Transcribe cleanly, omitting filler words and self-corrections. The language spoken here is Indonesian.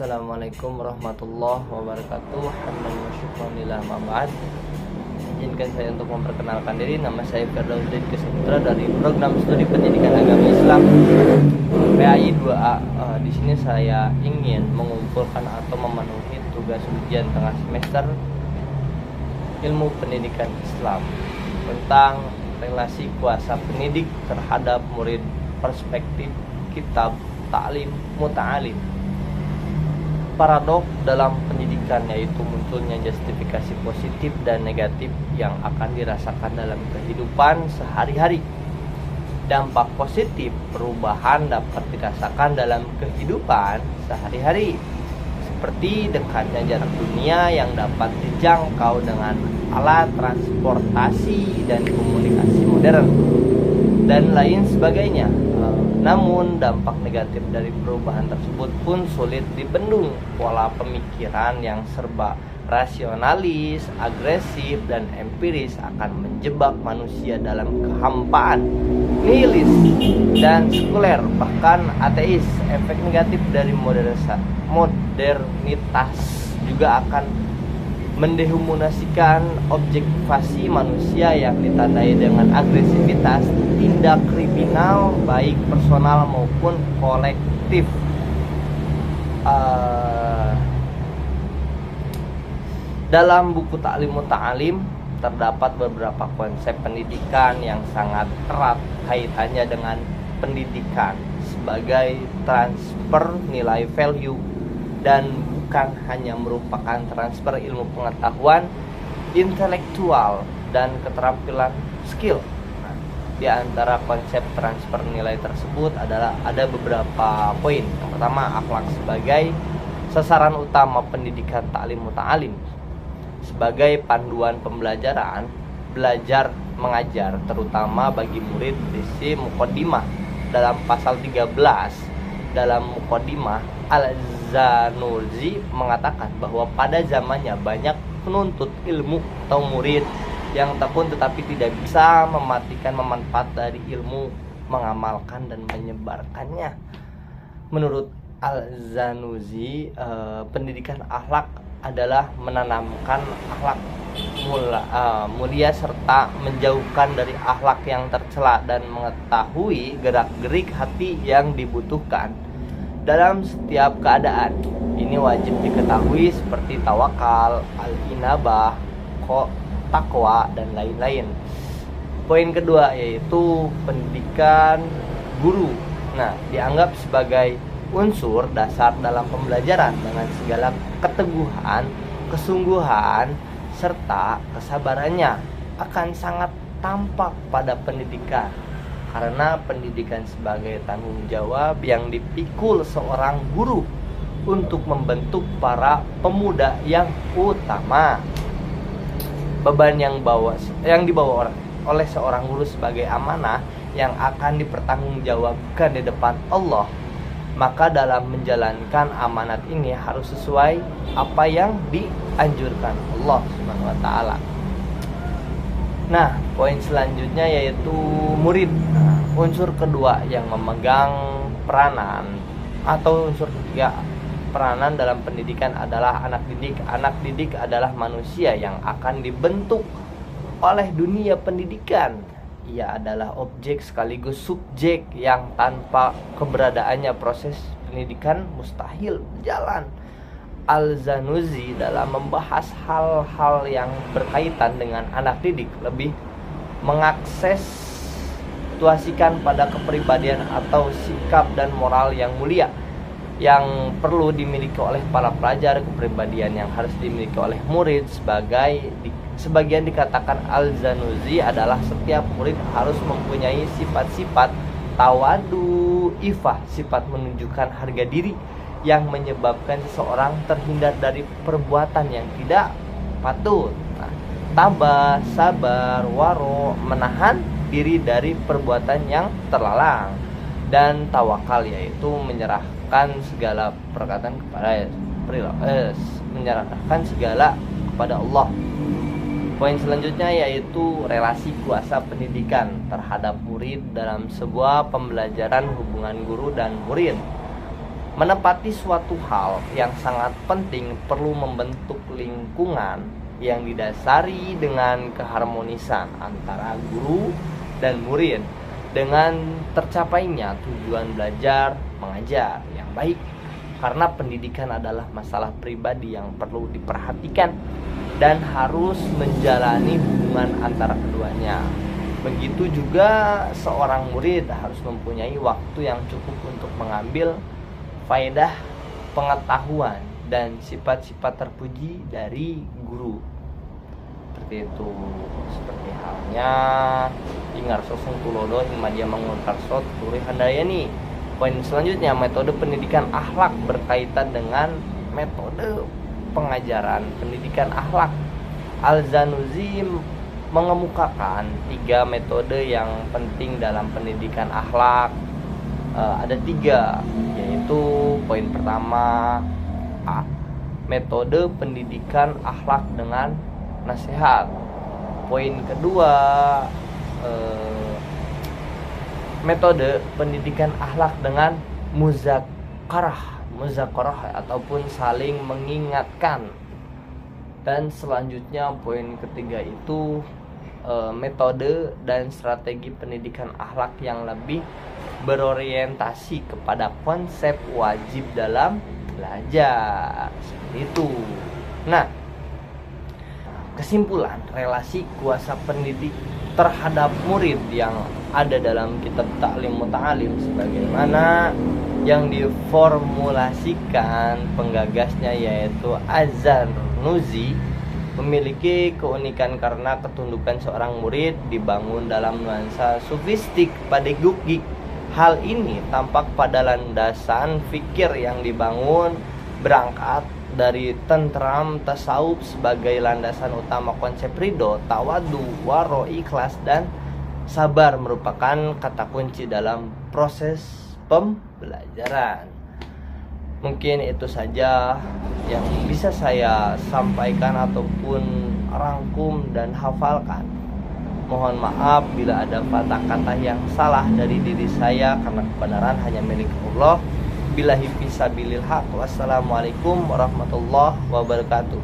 Assalamualaikum warahmatullahi wabarakatuh. Hamdan wa syukran lillah ma ba'd. Izinkan saya untuk memperkenalkan diri. Nama saya Firdaus Kesaputra dari Program Studi Pendidikan Agama Islam PAI 2A. Di sini saya ingin mengumpulkan atau memenuhi tugas ujian tengah semester Ilmu Pendidikan Islam tentang relasi kuasa pendidik terhadap murid, perspektif kitab Ta'lim Muta'alim. Paradok dalam pendidikan yaitu munculnya justifikasi positif dan negatif yang akan dirasakan dalam kehidupan sehari-hari. Dampak positif perubahan dapat dirasakan dalam kehidupan sehari-hari, seperti dekatnya jarak dunia yang dapat dijangkau dengan alat transportasi dan komunikasi modern dan lain sebagainya. Namun dampak negatif dari perubahan tersebut pun sulit dibendung. Pola pemikiran yang serba rasionalis, agresif, dan empiris akan menjebak manusia dalam kehampaan, nihilis, dan sekuler, bahkan ateis. Efek negatif dari modernitas juga akan mendehumanisikan objektivasi manusia yang ditandai dengan agresivitas, tindak kriminal baik personal maupun kolektif. Dalam buku Ta'lim Muta'alim terdapat beberapa konsep pendidikan yang sangat erat kaitannya dengan pendidikan sebagai transfer nilai value dan bukan hanya merupakan transfer ilmu pengetahuan intelektual dan keterampilan skill. Nah, di antara konsep transfer nilai tersebut adalah ada beberapa poin. Yang pertama, akhlak sebagai sasaran utama pendidikan Ta'lim Muta'alim. Sebagai panduan pembelajaran, belajar mengajar terutama bagi murid berisi muqaddimah. Dalam pasal 13 dalam muqaddimah, Al-Zanurzi mengatakan bahwa pada zamannya banyak penuntut ilmu atau murid yang tekun tetapi tidak bisa mematikan manfaat dari ilmu, mengamalkan dan menyebarkannya. Menurut Al-Zanurzi, pendidikan akhlak adalah menanamkan akhlak mulia serta menjauhkan dari akhlak yang tercela dan mengetahui gerak-gerik hati yang dibutuhkan dalam setiap keadaan. Ini wajib diketahui seperti tawakal, al-inabah, takwa, dan lain-lain. Poin kedua yaitu pendidikan guru. Nah, dianggap sebagai unsur dasar dalam pembelajaran dengan segala keteguhan, kesungguhan, serta kesabarannya akan sangat tampak pada pendidikan. Karena pendidikan sebagai tanggung jawab yang dipikul seorang guru untuk membentuk para pemuda yang utama. Beban yang dibawa oleh seorang guru sebagai amanah yang akan dipertanggungjawabkan di depan Allah. Maka dalam menjalankan amanat ini harus sesuai apa yang dianjurkan Allah Subhanahu wa taala. Nah, poin selanjutnya yaitu murid. Unsur kedua yang memegang peranan atau unsur ketiga peranan dalam pendidikan adalah anak didik. Anak didik adalah manusia yang akan dibentuk oleh dunia pendidikan. Ia adalah objek sekaligus subjek yang tanpa keberadaannya proses pendidikan mustahil berjalan. Al-Zanurzi dalam membahas hal-hal yang berkaitan dengan anak didik lebih situasikan pada kepribadian atau sikap dan moral yang mulia yang perlu dimiliki oleh para pelajar, kepribadian yang harus dimiliki oleh murid. Sebagian dikatakan Al-Zanurzi adalah setiap murid harus mempunyai sifat-sifat tawadu, ifah, sifat menunjukkan harga diri yang menyebabkan seseorang terhindar dari perbuatan yang tidak patut. Tabah, sabar, waro, menahan diri dari perbuatan yang terlarang, dan tawakal yaitu menyerahkan segala perkataan kepada Allah. Poin selanjutnya yaitu relasi kuasa pendidikan terhadap murid dalam sebuah pembelajaran hubungan guru dan murid. Menepati suatu hal yang sangat penting perlu membentuk lingkungan yang didasari dengan keharmonisan antara guru dan murid dengan tercapainya tujuan belajar mengajar yang baik. Karena pendidikan adalah masalah pribadi yang perlu diperhatikan dan harus menjalani hubungan antara keduanya. Begitu juga seorang murid harus mempunyai waktu yang cukup untuk mengambil faedah pengetahuan dan sifat-sifat terpuji dari guru. Seperti itu. Seperti halnya ingar sosong tulodo hingga mengontarso turi handayani. Poin selanjutnya, metode pendidikan akhlak berkaitan dengan metode pengajaran pendidikan akhlak. Al-Zanuzi mengemukakan 3 metode yang penting dalam pendidikan akhlak. Ada 3, yaitu poin pertama A, metode pendidikan akhlak dengan nasihat. Poin kedua, metode pendidikan akhlak dengan muzakarah ataupun saling mengingatkan. Dan selanjutnya poin ketiga itu metode dan strategi pendidikan akhlak yang lebih berorientasi kepada konsep wajib dalam belajar. Seperti itu. Nah, kesimpulan relasi kuasa pendidik terhadap murid yang ada dalam kitab Ta'lim Muta'alim sebagaimana yang diformulasikan penggagasnya yaitu Az-Zarnuzi memiliki keunikan karena ketundukan seorang murid dibangun dalam nuansa sufistik pedagogik. Hal ini tampak pada landasan fikir yang dibangun berangkat dari tentram tasawuf sebagai landasan utama konsep ridho, tawadu, waro, ikhlas, dan sabar merupakan kata kunci dalam proses pembelajaran. Mungkin itu saja yang bisa saya sampaikan ataupun rangkum dan hafalkan. Mohon maaf bila ada kata-kata yang salah dari diri saya karena kebenaran hanya milik Allah. Billahi fisabilil haq. Wassalamualaikum warahmatullahi wabarakatuh.